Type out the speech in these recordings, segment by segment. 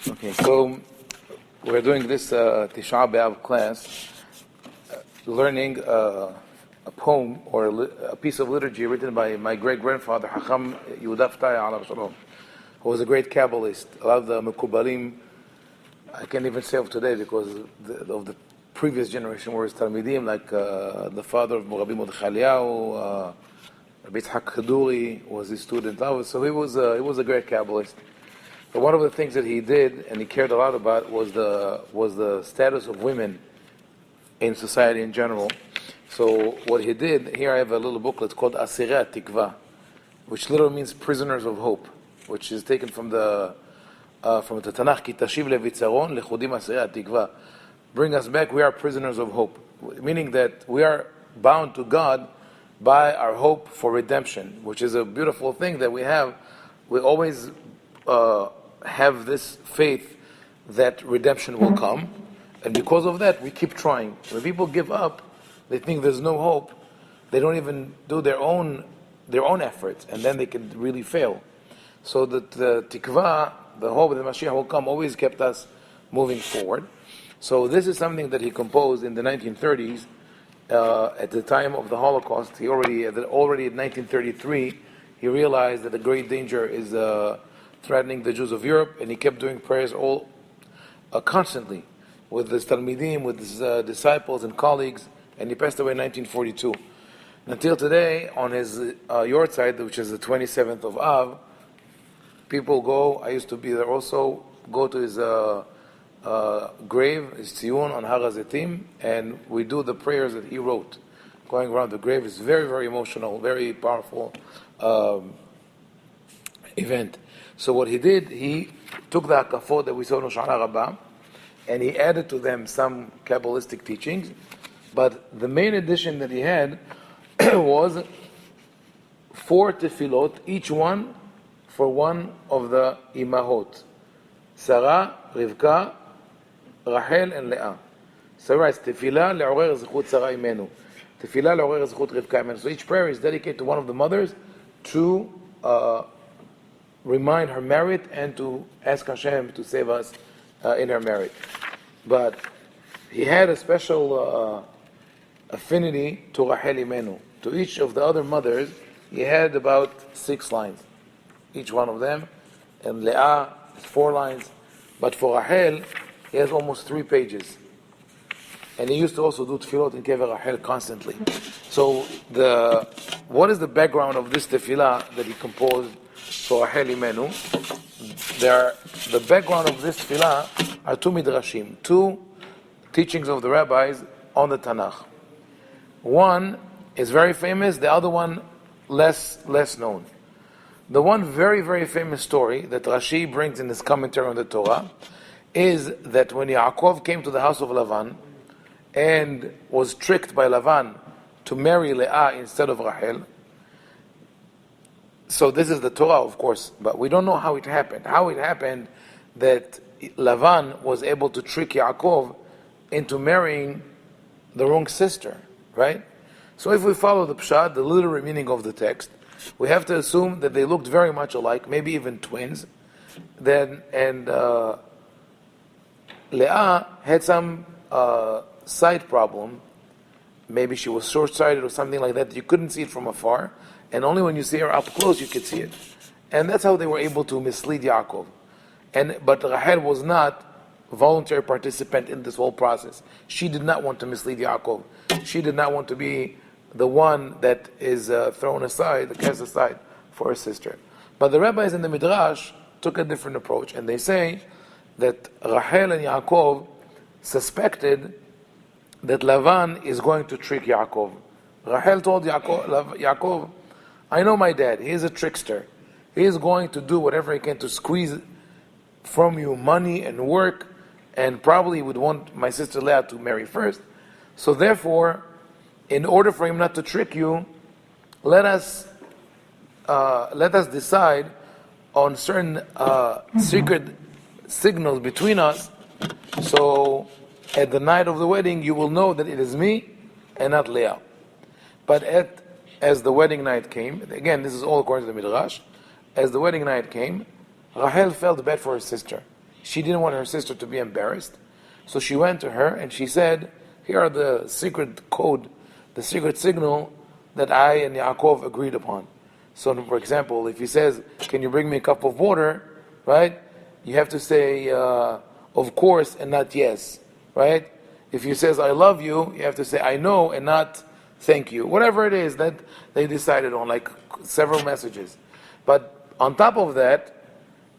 Okay, so we're doing this Tisha B'Av class, learning a poem or a piece of liturgy written by my great-grandfather, Haim Yehuda, Fetaya, who was a great Kabbalist. A lot of the Mekubalim, I can't even say of today because of the previous generation were his Talmidim, like the father of Rabbi Rabbi Yitzhak Khaduri was his student. So he was a great Kabbalist. But one of the things that he did and he cared a lot about was the status of women in society in general. So what he did, here I have a little booklet called Asirei Tikva, which literally means prisoners of hope, which is taken from the Tanakh, Ki tashiv levitzaron lechudim Asirei Tikva. Bring us back, we are prisoners of hope, meaning that we are bound to God by our hope for redemption, which is a beautiful thing that we have. We always have this faith that redemption will come, and because of that we keep trying. When people give up, they think there's no hope, they don't even do their own efforts, and then they can really fail. So that the tikva, the hope that the Mashiach will come, always kept us moving forward. So this is something that he composed in the 1930s, at the time of the Holocaust. He already in 1933 he realized that a great danger is threatening the Jews of Europe, and he kept doing prayers constantly with his Talmidim, with his disciples and colleagues, and he passed away in 1942. Until today, on his Yortzeit, which is the 27th of Av, people go, I used to be there also, go to his grave, his tziyun on Har HaZeitim, and we do the prayers that he wrote. Going around the grave is very, very emotional, very powerful event. So what he did, he took the hakafot that we saw in Hoshana Rabbah, and he added to them some Kabbalistic teachings, but the main addition that he had was 4 tefillot, each one for one of the imahot, Sarah, Rivka, Rachel, and Leah. Sarah is tefillah le'orer zechut Sarah imenu, tefillah le'orer zechut Rivka imenu. So each prayer is dedicated to one of the mothers to remind her merit and to ask Hashem to save us in her merit. But he had a special affinity to Rachel imenu. To each of the other mothers, he had about 6 lines, each one of them, and Leah is 4 lines. But for Rachel, he has almost 3 pages. And he used to also do tefillot in Kever Rachel constantly. So what is the background of this tefillah that he composed for Rachel imenu? The background of this tefillah are 2 midrashim, 2 teachings of the rabbis on the Tanakh. One is very famous, the other one less known. The one very, very famous story that Rashi brings in his commentary on the Torah is that when Yaakov came to the house of Lavan and was tricked by Lavan to marry Leah instead of Rachel. So this is the Torah, of course, but we don't know how it happened. How it happened that Lavan was able to trick Yaakov into marrying the wrong sister, right? So if we follow the pshat, the literal meaning of the text, we have to assume that they looked very much alike, maybe even twins. And Leah had some sight problem. Maybe she was short-sighted or something like that. You couldn't see it from afar, and only when you see her up close you could see it. And that's how they were able to mislead Yaakov. But Rachel was not a voluntary participant in this whole process. She did not want to mislead Yaakov. She did not want to be the one that is thrown aside, cast aside for her sister. But the rabbis in the Midrash took a different approach, and they say that Rachel and Yaakov suspected that Lavan is going to trick Yaakov. Rachel told Yaakov, I know my dad, he is a trickster. He is going to do whatever he can to squeeze from you money and work, and probably would want my sister Leah to marry first. So therefore, in order for him not to trick you, let us decide on certain secret signals between us, so at the night of the wedding you will know that it is me and not Leah. But as the wedding night came, again this is all according to the Midrash, as the wedding night came, Rachel felt bad for her sister. She didn't want her sister to be embarrassed. So she went to her and she said, here are the secret code, the secret signal that I and Yaakov agreed upon. So for example, if he says, can you bring me a cup of water, right? You have to say, of course, and not yes, right? If he says, I love you, you have to say, I know, and not thank you. Whatever it is that they decided on, like several messages. But on top of that,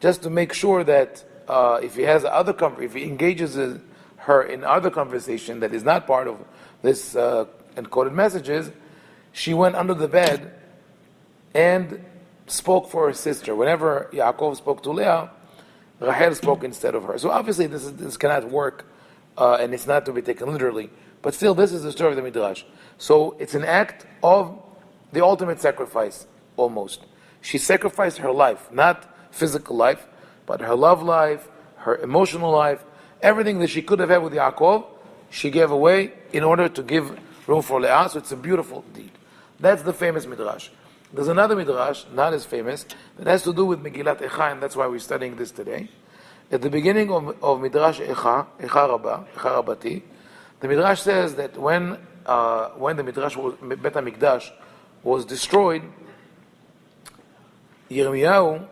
just to make sure that if he has if he engages her in other conversation that is not part of this encoded messages, she went under the bed and spoke for her sister. Whenever Yaakov spoke to Leah, Rachel spoke instead of her. So obviously this cannot work, and it's not to be taken literally. But still, this is the story of the Midrash. So it's an act of the ultimate sacrifice, almost. She sacrificed her life, not physical life, but her love life, her emotional life, everything that she could have had with Yaakov, she gave away in order to give room for Leah. So it's a beautiful deed. That's the famous Midrash. There's another Midrash, not as famous, that has to do with Megillat Echa, and that's why we're studying this today. At the beginning of Midrash Echa Rabbati, the Midrash says that when the Midrash Bet HaMikdash was destroyed, Yirmiyahu,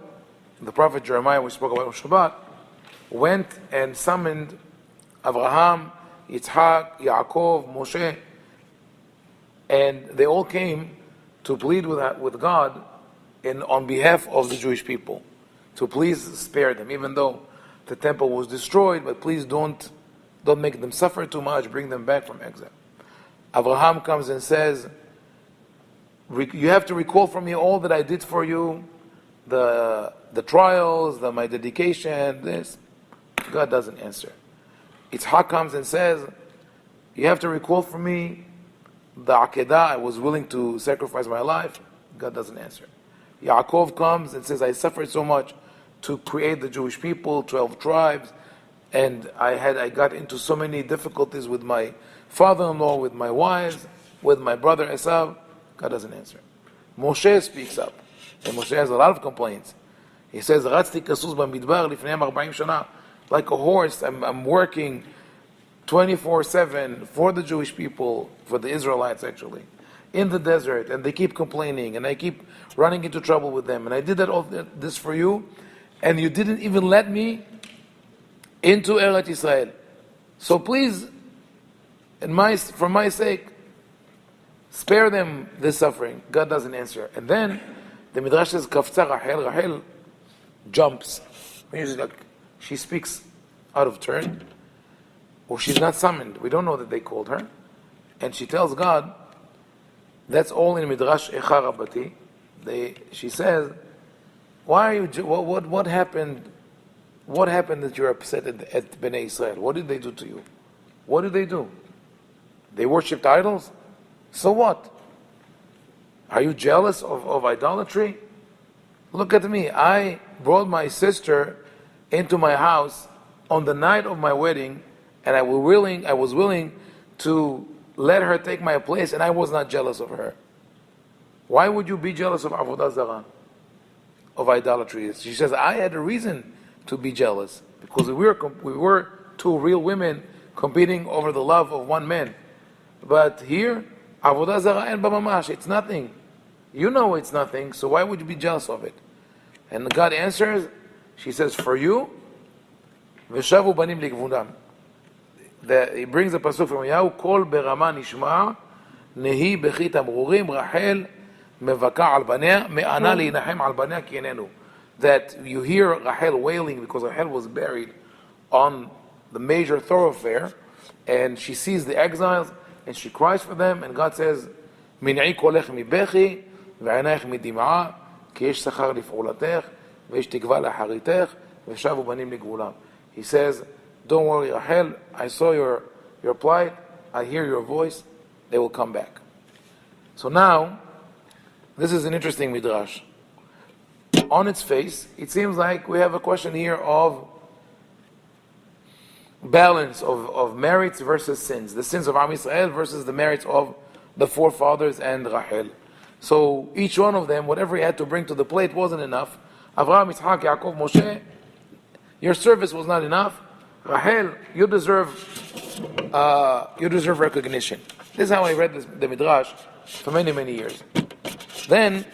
the prophet Jeremiah we spoke about on Shabbat, went and summoned Abraham, Yitzhak, Yaakov, Moshe, and they all came to plead with God on behalf of the Jewish people, to please spare them, even though the temple was destroyed, but please don't make them suffer too much, bring them back from exile. Abraham comes and says, you have to recall from me all that I did for you, the trials, my dedication, this. God doesn't answer. Yitzhak comes and says, you have to recall from me the Akedah, I was willing to sacrifice my life. God doesn't answer. Yaakov comes and says, I suffered so much to create the Jewish people, 12 tribes, and I got into so many difficulties with my father-in-law, with my wives, with my brother Esav. God doesn't answer. Moshe speaks up, and Moshe has a lot of complaints. He says, "Ratzti kasus b'midbar lifnei 40 shana." Like a horse, I'm working 24/7 for the Jewish people, for the Israelites actually, in the desert, and they keep complaining, and I keep running into trouble with them, and I did all this for you, and you didn't even let me into Eretz Israel. So please, for my sake, spare them this suffering. God doesn't answer. And then the Midrash says, Kafza Rachel jumps. Usually, like, she speaks out of turn, or she's not summoned. We don't know that they called her. And she tells God, that's all in Midrash Echa Rabbati. She says, why are you, what happened? What happened that you're upset at Bnei Israel? What did they do to you? What did they do? They worshipped idols? So what? Are you jealous of idolatry? Look at me. I brought my sister into my house on the night of my wedding, and I was willing to let her take my place, and I was not jealous of her. Why would you be jealous of Avodah Zarah, of idolatry? She says, I had a reason to be jealous, because we were two real women competing over the love of one man. But here, Avodah Zarah and Bamamash, it's nothing. You know it's nothing, so why would you be jealous of it? And God answers, she says, for you, V'shavu banim ligvunam. He brings the pasuk from Yahu, Kol berama nishma, Nehi bechit amrurim, Rachel mevaka al banea, Me'ana li'inachem al banea ki enenu. That you hear Rachel wailing because Rachel was buried on the major thoroughfare, and she sees the exiles, and she cries for them, and God says, Min'i kolech mibechi, ve'anayich midim'a, כי יש שכר לפעולתך, ויש תקווה לאחריתך, ושבו בנים לגבולם. He says, don't worry, Rachel, I saw your plight, I hear your voice, they will come back. So now, this is an interesting midrash. On its face, it seems like we have a question here of balance of merits versus sins. The sins of Am Yisrael versus the merits of the forefathers and Rachel. So each one of them, whatever he had to bring to the plate wasn't enough. Avraham, Yitzhak, Yaakov, Moshe, Your service was not enough. Rahel, you deserve recognition. This is how I read the Midrash for many, many years. Then,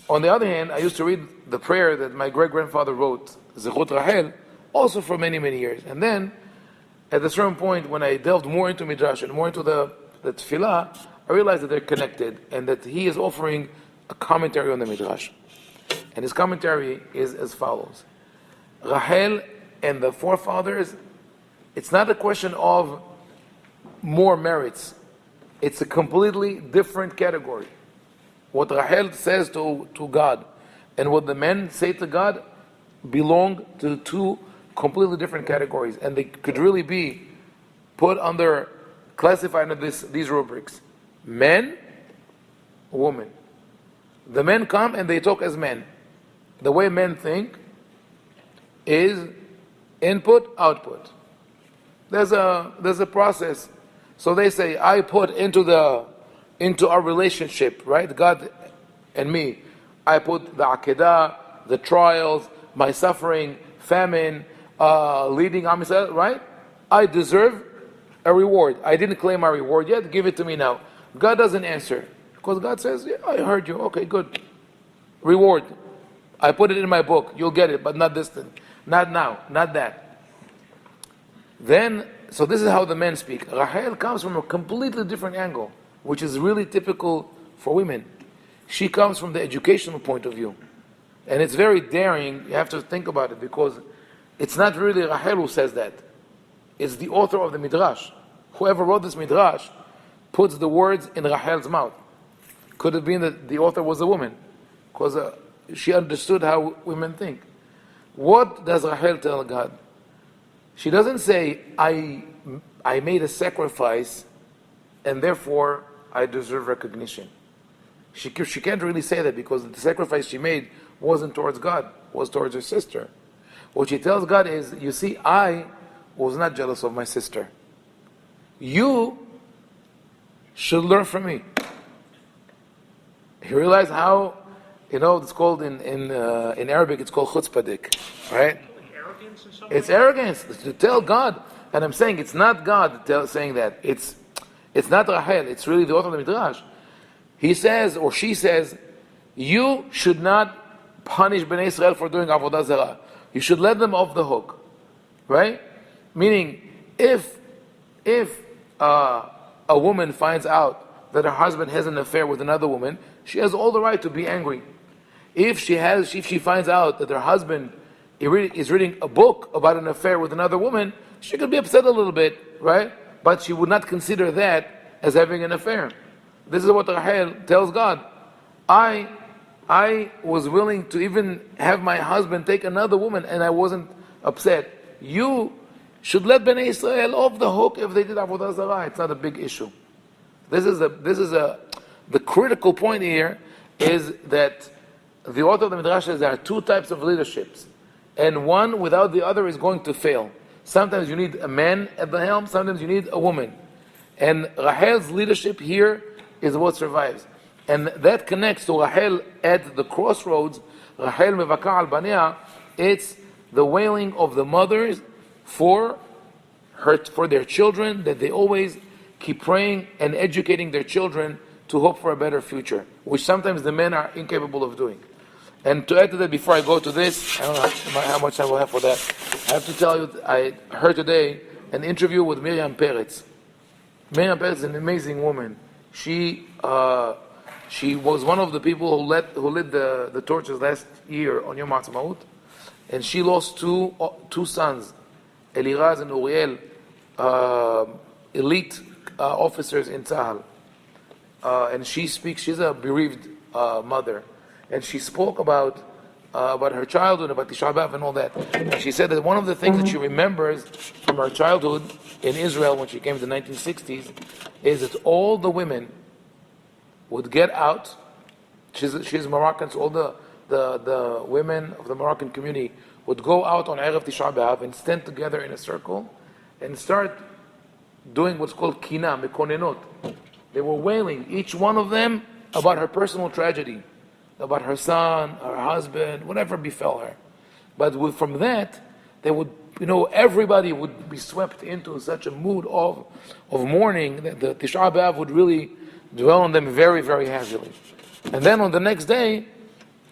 on the other hand, I used to read the prayer that my great-grandfather wrote, Zechut Rahel, also for many, many years. And then, at a certain point, when I delved more into Midrash and more into the Tefillah, I realized that they're connected and that he is offering a commentary on the Midrash. And his commentary is as follows. Rahel and the forefathers, it's not a question of more merits. It's a completely different category. What Rahel says to God and what the men say to God belong to two completely different categories. And they could really be classified under these rubrics. Men, women. The men come and they talk as men. The way men think is input, output. There's a process. So they say, I put into our relationship, right? God and me. I put the akedah, the trials, my suffering, famine, leading Am Yisrael, right? I deserve a reward. I didn't claim my reward yet. Give it to me now. God doesn't answer. Because God says, yeah, I heard you. Okay, good. Reward. I put it in my book. You'll get it, but not this thing. Not now. Not that. Then, so this is how the men speak. Rahel comes from a completely different angle, which is really typical for women. She comes from the educational point of view. And it's very daring. You have to think about it, because it's not really Rahel who says that. It's the author of the Midrash. Whoever wrote this Midrash puts the words in Rahel's mouth. Could have been that the author was a woman, because she understood how women think. What does Rahel tell God? She doesn't say, I made a sacrifice and therefore I deserve recognition. She can't really say that, because the sacrifice she made wasn't towards God, was towards her sister. What she tells God is, you see, I was not jealous of my sister. You should learn from me. You realize how, it's called in Arabic, it's called chutzpahdik, right? Like arrogance in some It's way? arrogance to tell God. And I'm saying it's not God saying that. It's not Rahel. It's really the author of the Midrash. He says, or she says, you should not punish Bnei Israel for doing Avodah Zarah. You should let them off the hook. Right? Meaning, if a woman finds out that her husband has an affair with another woman, she has all the right to be angry. If she finds out that her husband is reading a book about an affair with another woman, she could be upset a little bit, right? But she would not consider that as having an affair. This is what Rahel tells God. I was willing to even have my husband take another woman, and I wasn't upset. You should let Bnei Israel off the hook if they did Avodah Zarah. It's not a big issue. The critical point here is that the author of the Midrash says there are two types of leaderships, and one without the other is going to fail. Sometimes you need a man at the helm, sometimes you need a woman. And Rahel's leadership here is what survives. And that connects to Rahel at the crossroads, Rahel mevaka al banea. It's the wailing of the mothers for their children, that they always keep praying and educating their children to hope for a better future, which sometimes the men are incapable of doing. And to add to that, before I go to this, I don't know how much time we'll have for that. I have to tell you, I heard today an interview with Miriam Peretz. Miriam Peretz is an amazing woman. She was one of the people who lit the torches last year on Yom HaAtzmaut, and she lost two sons, Eliraz and Uriel, elite officers in Tzahal. And she's a bereaved mother. And she spoke about her childhood, about Tisha B'Av and all that. And she said that one of the things that she remembers from her childhood in Israel when she came to the 1960s is that all the women would get out. She's Moroccan, so all the women of the Moroccan community would go out on Erev Tisha B'Av and stand together in a circle and start doing what's called kina, mekonenot. They were wailing, each one of them, about her personal tragedy, about her son, her husband, whatever befell her. But from that, they would, everybody would be swept into such a mood of mourning that the Tisha B'Av would really dwell on them very, very heavily. And then on the next day,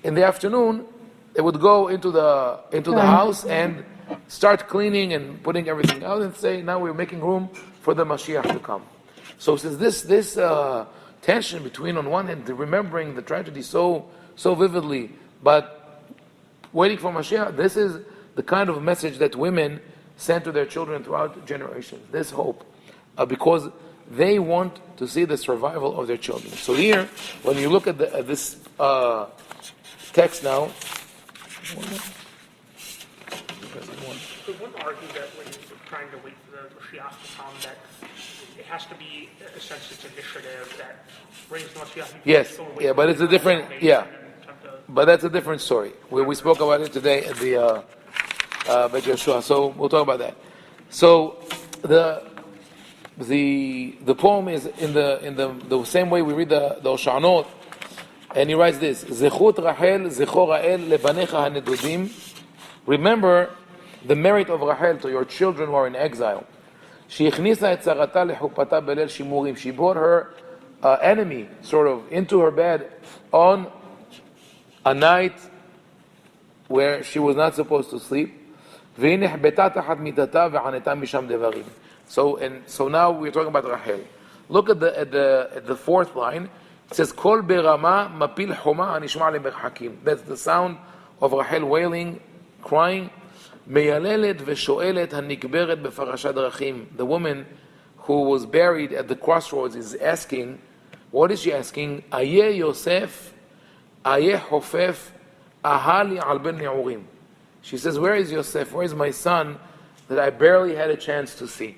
in the afternoon, they would go into the house and start cleaning and putting everything out and say, now we're making room for the Mashiach to come. So since this tension between, on one hand, remembering the tragedy so vividly, but waiting for Mashiach, this is the kind of message that women send to their children throughout generations. This hope, because they want to see the survival of their children. So here, when you look at this text now, So one argue that when you're trying to wait for the Mashiach to come, that it has to be a sense it's initiative that brings the Mashiach. Yes, yeah, but it's a different, but that's a different story. We spoke about it today at the Bet Yeshua, so we'll talk about that. So the poem is in the same way we read the Oshanot, and he writes this: Zechut Rachel, Zechor Ra'el lebanecha hanedudim. Remember the merit of Rachel to your children who are in exile. She brought her enemy sort of into her bed on a night where she was not supposed to sleep. So now we're talking about Rachel. Look at the fourth line. It says, Kol berama mapil homa anishma lemerhakim. That's the sound of Rachel wailing, crying. Meyalelet veshoelet hanikberet befarashat drachim. The woman who was buried at the crossroads is asking, what is she asking? Ayeh Yosef, Ayeh Hofef, Ahali al ben Ne'urim. She says, where is Yosef? Where is my son that I barely had a chance to see?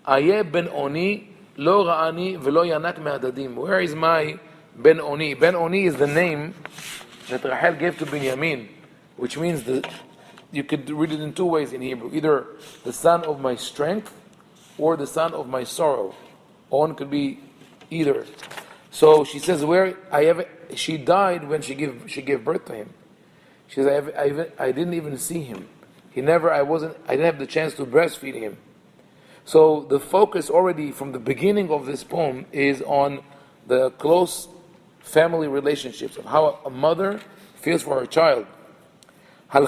Ayeh ben Oni, lo ra'ani velo yanak me'adadim. Where is my ben Oni? Ben Oni is the name that Rachel gave to Binyamin, which means you could read it in two ways in Hebrew. Either the son of my strength or the son of my sorrow. On could be either. So she says, she died when she gave birth to him. She says, I didn't even see him. I didn't have the chance to breastfeed him. So the focus already from the beginning of this poem is on the close family relationships, of how a mother feels for her child. So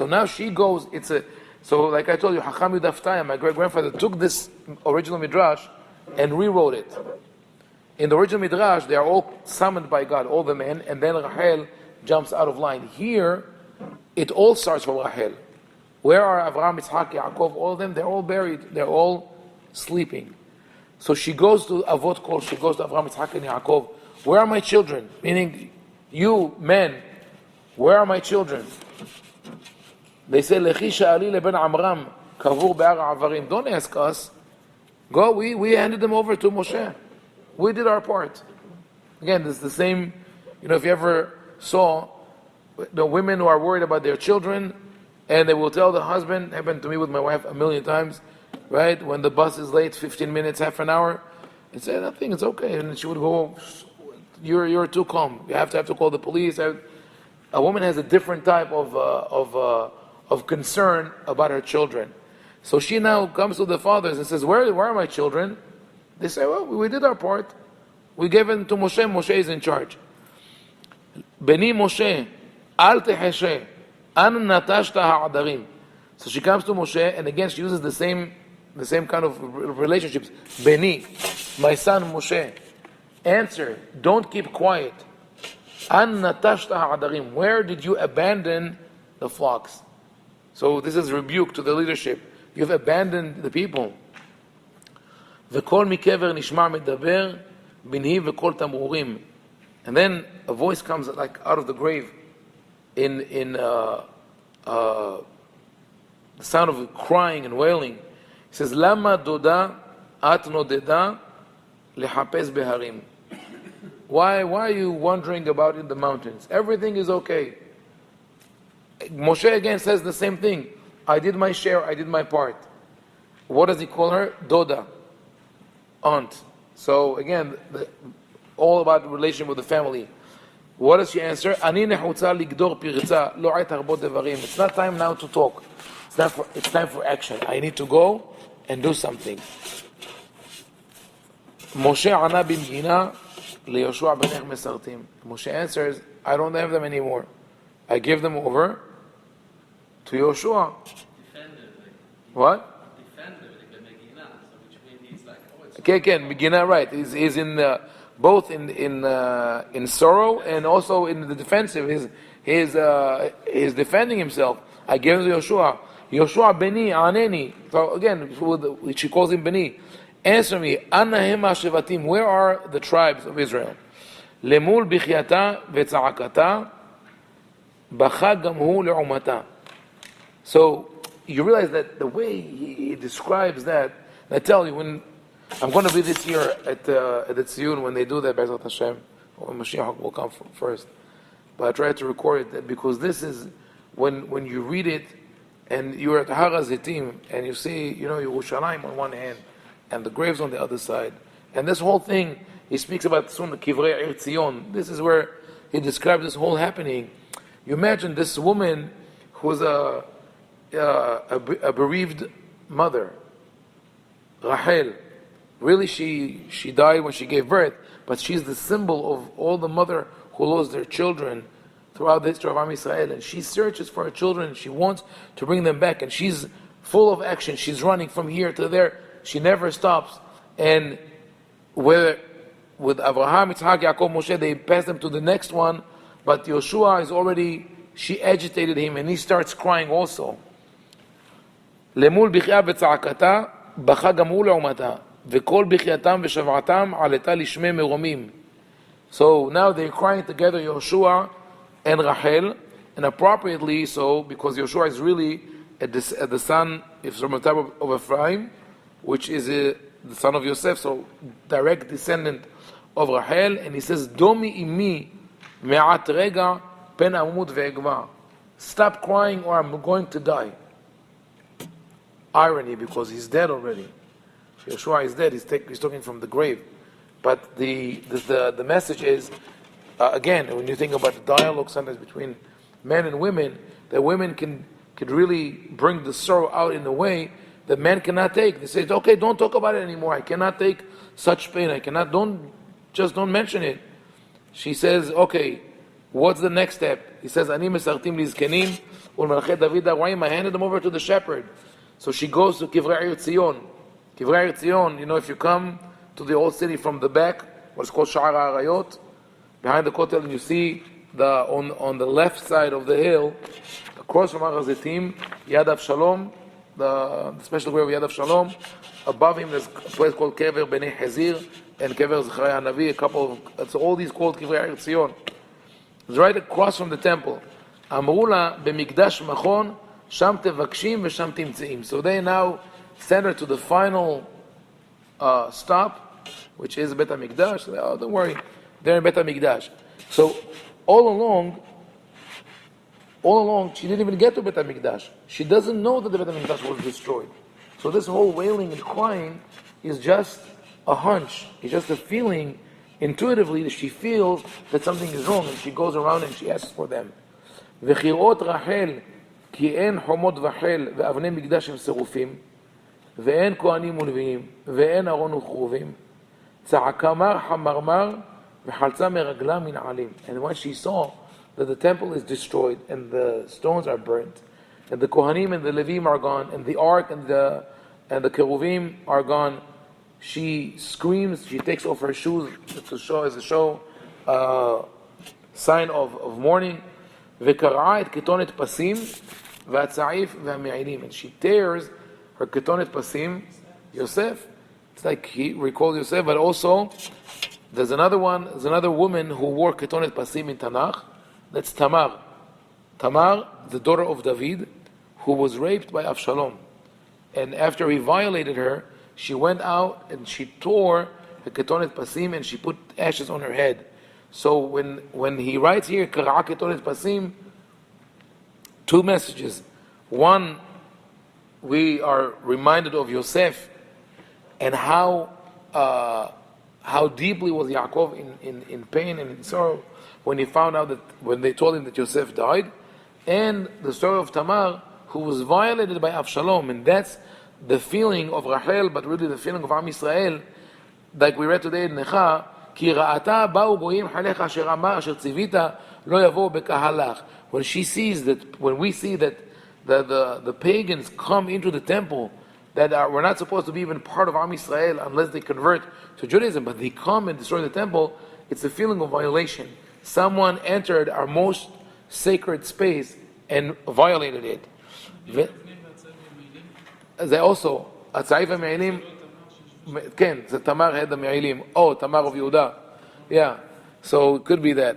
now she goes, so like I told you, Haim Ovadia, my great-grandfather, took this original Midrash and rewrote it. In the original Midrash, they are all summoned by God, all the men, and then Rachel jumps out of line. Here, it all starts from Rachel. Where are Avraham, Yitzhak, Yaakov, all of them? They're all buried. They're all sleeping. So she goes to Avot Kol, she goes to Avraham, Yitzhak, and Yaakov. Where are my children? Meaning, you men, where are my children? They say, Lechi sha'ali leben Amram, kavur be'ar ha'avarim. Don't ask us. Go, we handed them over to Moshe. We did our part. Again, this is the same, if you ever saw the women who are worried about their children, and they will tell the husband, happened to me with my wife a million times, right? When the bus is late, 15 minutes, half an hour, and say, nothing, it's okay. And she would go, you're too calm. You have to call the police. A woman has a different type of concern about her children. So she now comes to the fathers and says, where are my children? They say, well, we did our part. We gave it to Moshe. Moshe is in charge. Beni Moshe, al teheshe, an natashta ha'adarim. So she comes to Moshe, and again she uses the same kind of relationships. Beni, my son Moshe, answer, don't keep quiet. An natashta ha'adarim. Where did you abandon the flocks? So this is rebuke to the leadership. You've abandoned the people. V'kol mikever nishma medaber binhi v'kol tamrurim. And then a voice comes like out of the grave in the sound of crying and wailing. He says, Lama doda at nodeda lehapes beharim. Why are you wandering about in the mountains? Everything is okay. Moshe again says the same thing. I did my share, I did my part. What does he call her? Doda, aunt. So again, all about the relation with the family. What does she answer? Ani nechutza ligdor pirza, lo ait harbot devarim. It's not time now to talk. It's time for action. I need to go and do something. Moshe ana bimgina leYoshua benech mesartim. Moshe answers, I don't have them anymore. I give them over to Yoshua. What? Okay, Megina, right? He's in both in sorrow and also in the defensive. He's defending himself. I gave him to Yoshua. Yoshua beni aneni. So again, she calls him beni. Answer me. Anna hema shevatim. Where are the tribes of Israel? Lemul bichyata vetza'akata bacha gam hu le'umata. So you realize that the way he describes that. I tell you, when I'm going to be this year at the Tziyun when they do that, Be'ezrat Hashem, or Mashiach will come first. But I try to record it because this is when you read it and you're at Har HaZitim and you see, Yerushalayim on one hand and the graves on the other side, and this whole thing, he speaks about Sun Kivrei Ir Tzion. This is where he describes this whole happening. You imagine this woman who's a bereaved mother, Rachel. Really, she died when she gave birth, but she's the symbol of all the mother who lost their children throughout the history of Am Yisrael, and she searches for her children, and she wants to bring them back, and she's full of action. She's running from here to there. She never stops. And with Abraham, Yitzhak, Yaakov, Moshe, they pass them to the next one, but Yoshua is already, she agitated him, and he starts crying also. Lemul bichya v'tza'akata, bacha gam hu le'umata. וכל בחייתם ושבעתם עלתה לשמי מרומים. So now they're crying together, Yoshua and Rachel, and appropriately so, because Yoshua is really the son, if from the tribe of Ephraim, which is the son of Yosef, so direct descendant of Rachel, and he says, Domi imi me'at rega pen amut ve'egva. Stop crying or I'm going to die. Irony, because he's dead already. Yeshua is dead. He's talking from the grave, but the message is again, when you think about the dialogue sometimes between men and women, that women could really bring the sorrow out in a way that men cannot take. They say, okay, don't talk about it anymore. I cannot take such pain. Don't mention it. She says, okay, what's the next step? He says, Ani mesartim lizkenim ulmelachet David ha'roim. I handed them over to the shepherd. So she goes to Kivrei Ir Tzion. Kivrei Ir Tzion, if you come to the old city from the back, what's called Sha'ar HaArayot, behind the Kotel, and you see on the left side of the hill, across from Har HaZitim, Yad Avshalom, the special grave of Yad Avshalom. Above him there's a place called Kever Bnei Hezir and Kever Zechariah Hanavi, it's all these called Kivrei Ir Tzion. It's right across from the temple. Amrula b'mikdash machon, sham tevakshim v'sham timtzeim. So they now send her to the final stop, which is Bet HaMikdash. Oh, don't worry, they're in Bet HaMikdash. So all along, she didn't even get to Bet HaMikdash. She doesn't know that the Bet HaMikdash was destroyed. So this whole wailing and crying is just a hunch. It's just a feeling, intuitively, that she feels that something is wrong, and she goes around and she asks for them. וכראות רחל, כי אין חומות וחל ואבני מקדש הם שרופים, ואין כהנים ולוויים, ואין ארון וכרובים, צעקה מר חמרמר, וחלצה מרגלה מנעלים. And when she saw that the temple is destroyed, and the stones are burnt, and the Kohanim and the Levim are gone, and the ark and the Keruvim are gone, she screams, she takes off her shoes to show as a sign of mourning. וקרעה את כתונת פסים והצעיף והמעילים. And she tears her כתונת פסים, Yosef. It's like he recalled Yosef, but also there's another woman who wore כתונת פסים in Tanakh. That's Tamar. Tamar, the daughter of David, who was raped by Avshalom. And after he violated her, she went out and she tore her כתונת פסים and she put ashes on her head. So when he writes here, Kara'a Ketonet Pasim, two messages. One, we are reminded of Yosef and how deeply was Yaakov in pain and in sorrow when he found out that, when they told him that Yosef died, and the story of Tamar, who was violated by Avshalom, and that's the feeling of Rachel, but really the feeling of Am Yisrael, like we read today in Necha, כי ראתה באו גויים חניך אשר אמר אשר ציווית לא יבואו בקהלך. When she sees that, when we see that the pagans come into the temple that were not supposed to be even part of Am Yisrael unless they convert to Judaism, but they come and destroy the temple, it's a feeling of violation. Someone entered our most sacred space and violated it. זה also, הצעיף המעילים, כן, זה תמר had המעילים, או תמר of Yehuda. Yeah, so it could be that.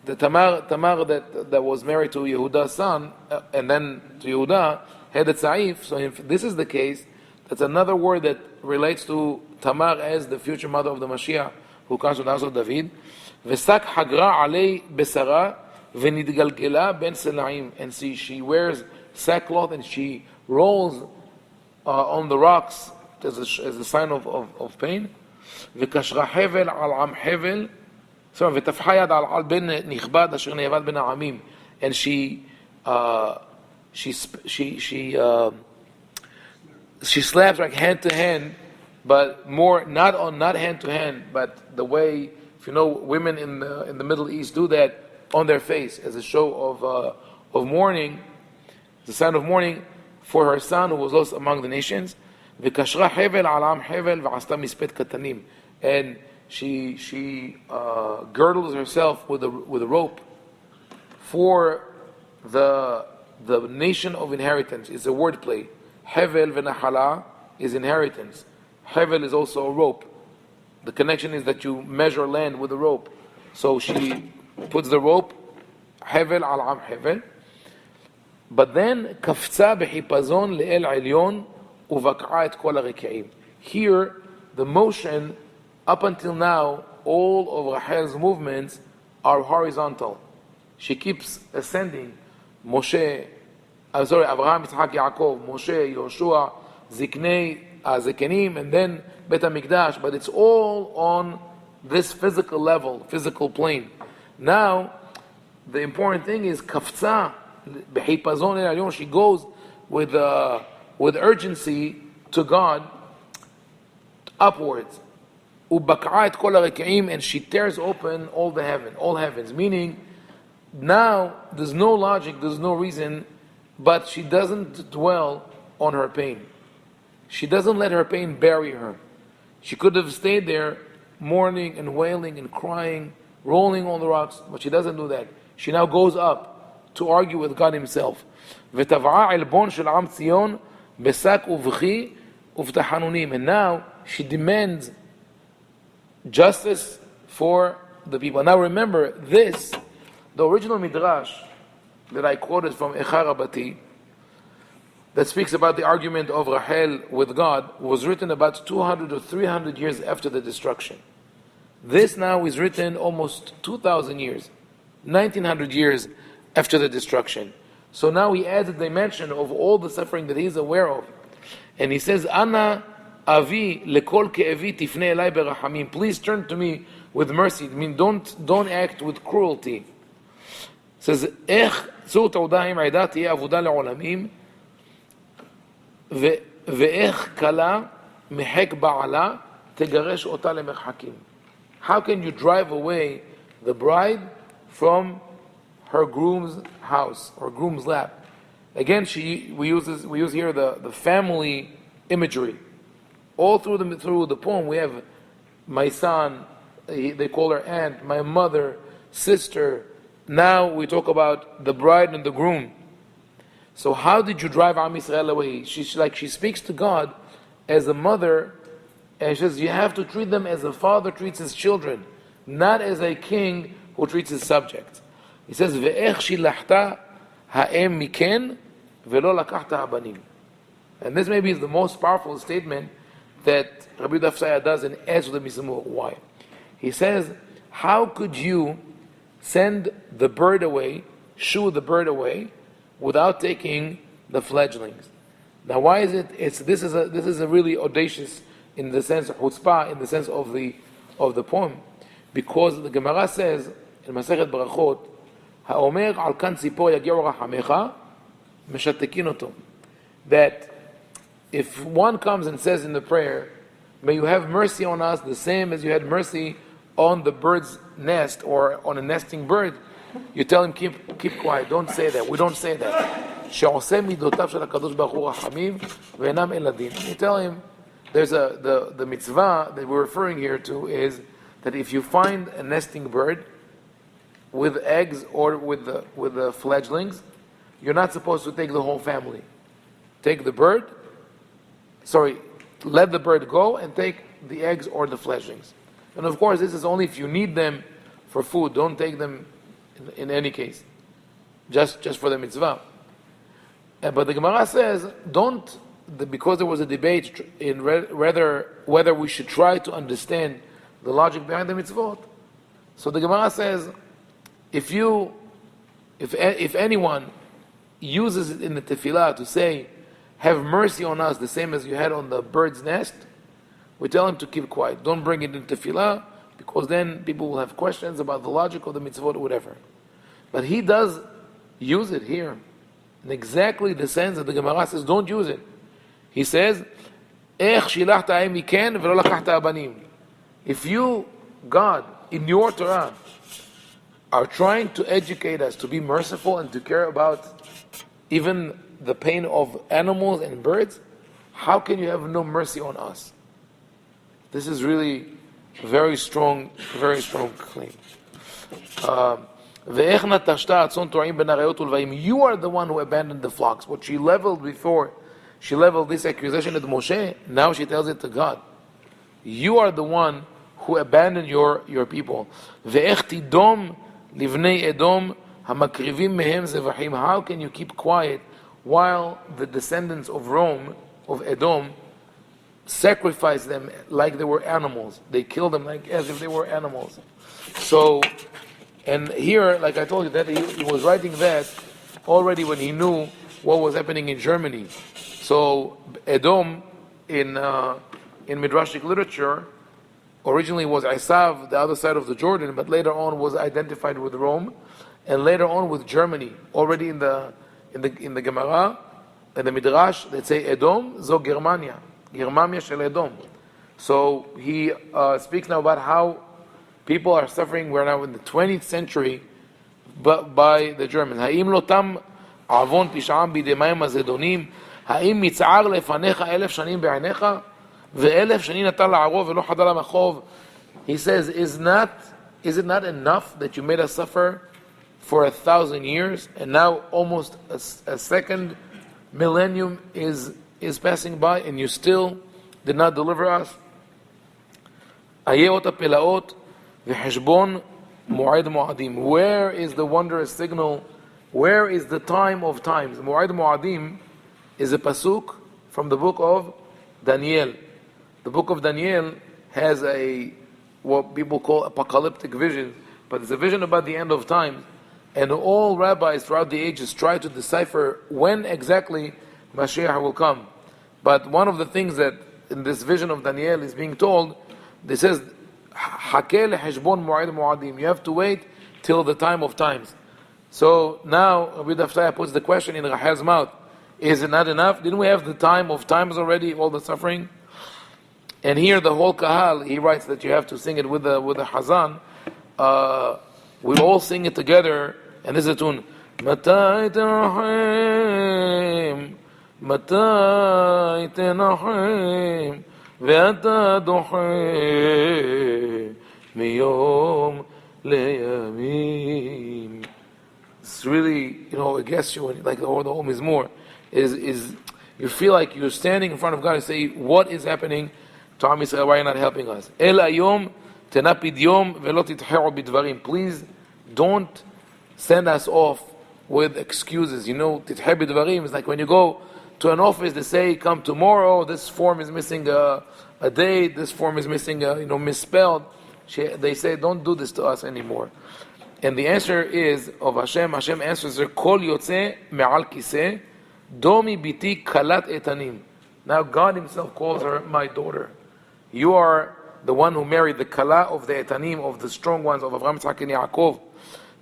The Tamar that was married to Yehuda's son, and then to Yehuda, had a tza'if. So if this is the case, that's another word that relates to Tamar as the future mother of the Mashiach, who comes from the house of David. V'sak hagra alei besara v'nidgalgela ben selaim. And see, she wears sackcloth and she rolls on the rocks as a sign of pain. V'kashra hevel al am hevel. So ותפחה יד על בן נכבד אשר נאבד בין העמים, and she slaps like hand to hand, but more not hand to hand, but the way, if you know, women in the Middle East do that on their face as a show of mourning, the sign of mourning for her son who was lost among the nations. וקשרה חבל על עם חבל ועשתה מספד קטנים, and she girdles herself with a rope for the nation of inheritance. It's a wordplay. Hevel v'nahala is inheritance. Hevel is also a rope. The connection is that you measure land with a rope. So she puts the rope, Hevel al am Hevel. But then kafza b'hipazon le'el elyon uvak'a et kol ha'reke'im. Here, the motion up until now, all of Rachel's movements are horizontal. She keeps ascending. Abraham, Yitzhak, Yaakov, Moshe, Yoshua, Ziknei, Zekenim, and then Bet HaMikdash. But it's all on this physical level, physical plane. Now, the important thing is Kafza, B'hipazon el Elyon. She goes with urgency to God upwards. Ubak'at kol ha'reke'im, and she tears open all heavens. Meaning, now there's no logic, there's no reason, but she doesn't dwell on her pain. She doesn't let her pain bury her. She could have stayed there, mourning and wailing and crying, rolling on the rocks, but she doesn't do that. She now goes up to argue with God Himself. V'tav'a elbon shel am Tzion besak uvchi uvtahanunim, and now she demands justice for the people. Now remember, the original midrash that I quoted from Echa Rabati, that speaks about the argument of Rachel with God, was written about 200 or 300 years after the destruction. This now is written almost 2,000 years, 1,900 years after the destruction. So now he adds a dimension of all the suffering that he's aware of. And he says, Ana Avi lekol ke'evi tifnei elai berachamim. Please turn to me with mercy. I mean, don't act with cruelty. It says, Ech zu ta'udah im aidah tiye avodah le'olamim ve'ech kala mehek ba'ala tegaresh ota lemerhakim. How can you drive away the bride from her groom's house or groom's lap? Again, we use here the family imagery. All through the poem, we have my son, they call her aunt, my mother, sister. Now we talk about the bride and the groom. So how did you drive Am Yisrael away? She speaks to God as a mother, and she says, you have to treat them as a father treats his children, not as a king who treats his subjects. He says, Ve'ech shilachta ha'em miken ve'lo lakachta ha'banim. And this maybe is the most powerful statement that Rabbi Fetaya does in Ezra Mizmor. Why? He says, how could you send the bird away, shoo the bird away, without taking the fledglings? Now, why is it? This is a really audacious, in the sense of chutzpah, in the sense of the poem, because the Gemara says in Masechet Berachot, "Haomer al kan tzipor yagiu rachamecha, meshatekin oto." That if one comes and says in the prayer, "May you have mercy on us, the same as you had mercy on the bird's nest or on a nesting bird," you tell him, keep quiet, don't say that. We don't say that. שעושה מידותיו של הקדוש ברוך הוא רחמים ואינם אלא דין. You tell him, there's the mitzvah that we're referring here to is that if you find a nesting bird with eggs or with the fledglings, you're not supposed to take the whole family. Take the bird, let the bird go and take the eggs or the fledglings. And of course, this is only if you need them for food. Don't take them in any case, just for the mitzvah. But the Gemara says, because there was a debate in whether we should try to understand the logic behind the mitzvot. So the Gemara says, if anyone uses it in the tefillah to say, "Have mercy on us," the same as you had on the bird's nest, we tell him to keep quiet. Don't bring it in tefillah, because then people will have questions about the logic of the mitzvot or whatever. But he does use it here in exactly the sense that the Gemara says, don't use it. He says, "Ech shilachta haim miken v'lo lakachta abanim." If you, God, in your Torah, are trying to educate us to be merciful and to care about even the pain of animals and birds, how can you have no mercy on us? This is really a very strong claim. You are the one who abandoned the flocks. What she leveled before, she leveled this accusation at Moshe, now she tells it to God. You are the one who abandoned your people. How can you keep quiet while the descendants of Edom, sacrifice them like they were animals? They killed them like as if they were animals. So, and here, like I told you, that he was writing that already when he knew what was happening in Germany. So Edom in Midrashic literature originally was Esav, the other side of the Jordan, but later on was identified with Rome, and later on with Germany. Already in the Gemara, in the Midrash, they say Edom zo Germania shel Edom. So he speaks now about how people are suffering. We're now in the 20th century, but by the Germans. Haim lotam avon pisham b'demayim azedonim. Haim mitzar lefanecha 1,000 shanim be'ainecha ve'elef shanim natan la'arov ve'lo hadar machov. He says, is it not enough that you made us suffer for 1,000 years, and now almost a second millennium is passing by, and you still did not deliver us? Ayeh ota pelaot v'heshbon mu'ad mu'adim. Where is the wondrous signal? Where is the time of times? Mu'ad mu'adim is a pasuk from the book of Daniel. The book of Daniel has what people call apocalyptic vision, but it's a vision about the end of time. And all rabbis throughout the ages try to decipher when exactly Mashiach will come. But one of the things that in this vision of Daniel is being told, it says, Hakel heshbon mu'ad mu'adim. You have to wait till the time of times. So now Rabbi Fetaya puts the question in Rahel's mouth. Is it not enough? Didn't we have the time of times already, all the suffering? And here the whole kahal, he writes that you have to sing it with the hazan. We all sing it together, and this is a tune. Matai tenachem, matai tenachem, ve'ata doche, miyom leyamim. It's really, it gets you, like the whole Mizmor, is you feel like you're standing in front of God and say, what is happening to Am Yisrael? Why are you not helping us? El ayom tenapid yom ve'lo titche'u bidvarim. Please don't send us off with excuses. Titche bidvarim is like when you go to an office, they say, come tomorrow, this form is missing a date, this form is missing misspelled. They say, don't do this to us anymore. And the answer is of Hashem. Hashem answers her, Kol yotze me'al kiseh, domi biti kalat etanim. Now God Himself calls her my daughter. You are the one who married the kala of the etanim, of the strong ones of Avraham, Yitzhak, and Yaakov.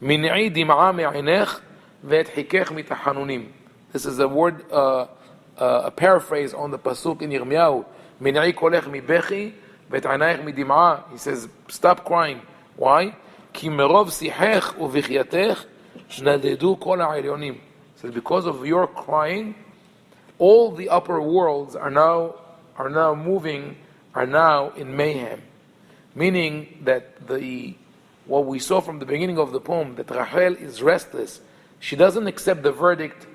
Min'i dim'a me'inech ve'et hikech mitahanunim. This is a word, a paraphrase on the pasuk in Yirmiyahu. Min'i kolech mibechi ve'et einayich midim'a. He says, stop crying. Why? Ki merov sihech uvichiatech nadedu kol ha'iryonim. He says, because of your crying, all the upper worlds are now moving, are now in mayhem. Meaning that what we saw from the beginning of the poem, that Rachel is restless. She doesn't accept the verdict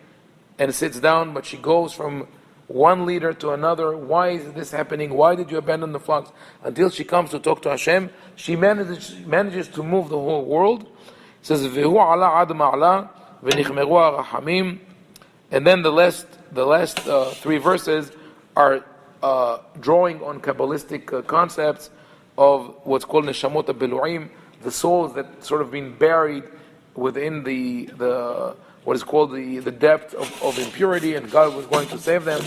and sits down, but she goes from one leader to another. Why is this happening? Why did you abandon the flocks? Until she comes to talk to Hashem, she manages to move the whole world. It says, Vehu ala ad ma'ala v'nichmeru ha'rachamim. And then the last three verses are drawing on Kabbalistic concepts of what's called neshamot belu'im, the souls that sort of been buried within the what is called the depth of impurity, and God was going to save them.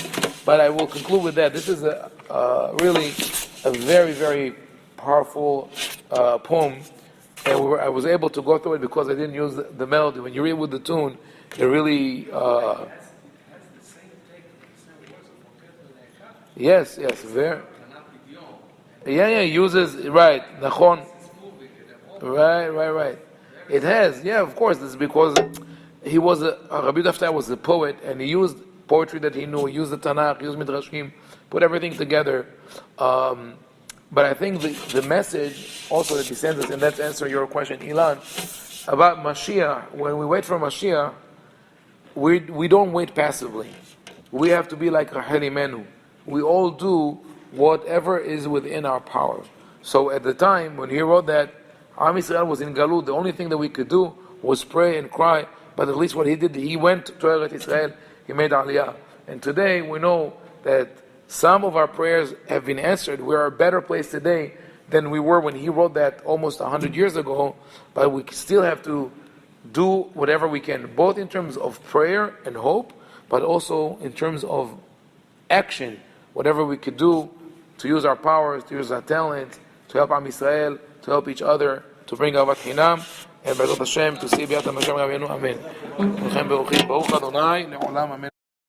But I will conclude with that. This is really a very, very powerful poem, and I was able to go through it because I didn't use the melody. When you read with the tune, it really yes, very. Yeah, uses, right, nachon. Right. It has, of course. It's because he was Rabbi Fetaya was a poet, and he used poetry that he knew. He used the Tanakh, he used Midrashim, put everything together. But I think the message also that he sends us, and let's answer your question, Ilan, about Mashiach. When we wait for Mashiach, we don't wait passively. We have to be like Rachel Imenu. We all do whatever is within our power. So at the time when he wrote that, Am Yisrael was in Galut, the only thing that we could do was pray and cry. But at least what he did, he went to Eretz Israel, he made Aliyah. And today we know that some of our prayers have been answered. We're a better place today than we were when he wrote that almost 100 years ago. But we still have to do whatever we can, both in terms of prayer and hope, but also in terms of action. Whatever we could do to use our powers, to use our talent, to help Am Yisrael, to help each other, to bring Avat Hinam, and B'ezrat Hashem, to see B'yat HaMashiach Rabbeinu. Amen.